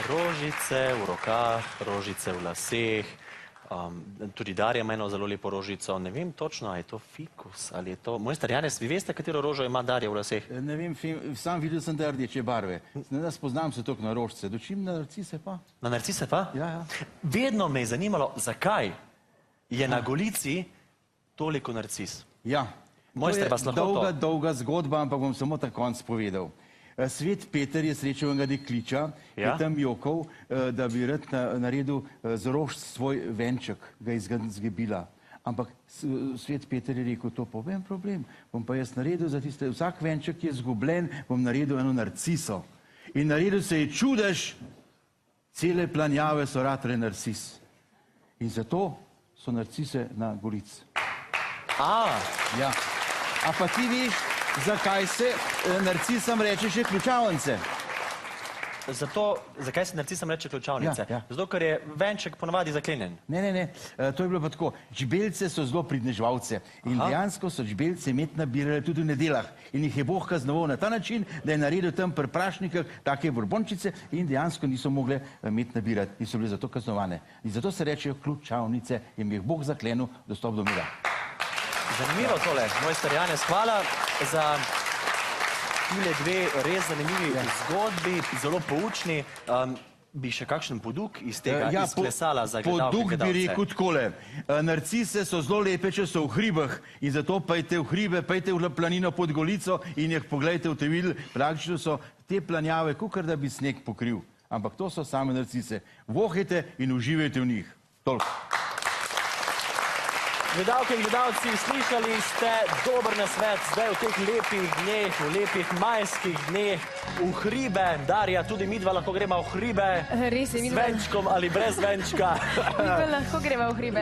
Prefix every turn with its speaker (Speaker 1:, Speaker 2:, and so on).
Speaker 1: Rožice v rokah, rožice v laseh. Tudi Darja ima eno zelo lepo rožico. Ne vem točno, ali je to fikus ali je to... Mojster Janez, vi veste, katero rožo ima Darja v laseh?
Speaker 2: Ne vem, sam videl sem, da je rdeče barve. Ne spoznam se toliko na rožice. Dočim na narcise pa?
Speaker 1: Na narcise pa?
Speaker 2: Ja.
Speaker 1: Vedno me je zanimalo, zakaj je na Golici toliko narcis.
Speaker 2: Ja.
Speaker 1: Mojster, vas lahko to?
Speaker 2: Dolga zgodba, ampak bom samo ta konc povedal. Svet Peter je srečal enega dekliča, ki je tam jokal, da bi rad naredil z rož svoj venček, ga izgebila. Ampak Svet Peter je rekel, to povem problem, bom pa jaz naredil za tiste, vsak venček, ki je zgubljen, bom naredil eno narciso. In naredil se je čudež, cele planjave so ratale narcis. In zato so narcise na Golici. Ja. A pa ti veš, zakaj se narcisam reče še ključavnice?
Speaker 1: Zakaj se narcisam reče ključavnice?
Speaker 2: Ja.
Speaker 1: Zato, ker je venček ponavadi zaklenjen.
Speaker 2: Ne, to je bilo pa tako. Žbelce so zelo pridne živalce in dejansko so žbelce med nabirali tudi v nedeljah in jih je Bog kaznoval na ta način, da je naredil tam pri prašnikah take borbončice in dejansko niso mogle med nabirati in so bile zato kaznovane. In zato se rečejo ključavnice in jih Bog zaklenil dostop do mira.
Speaker 1: Zanimivo tole, mojster Janez, hvala za tile dve res zanimivi zgodbi, zelo poučni. Bi še kakšen poduk iz tega izklesala za gledalke,
Speaker 2: poduk bi rekel takole. Narcise so zelo lepe, če so v hribah in zato pejte v hribe, pejte v planino pod Golico in jih poglejte v te videli. Praktično so te planjave, kakor da bi sneg pokril. Ampak to so same narcise. Vohajte in uživajte v njih. Toliko.
Speaker 1: Gledalke in gledalci, slišali ste dober nasvet zdaj v teh lepih dneh, v lepih majskih dneh, v hribe. Darja, tudi midva lahko gremo v hribe.
Speaker 3: Res je,
Speaker 1: z venčkom ali brez venčka.
Speaker 3: Midva lahko gremo v hribe.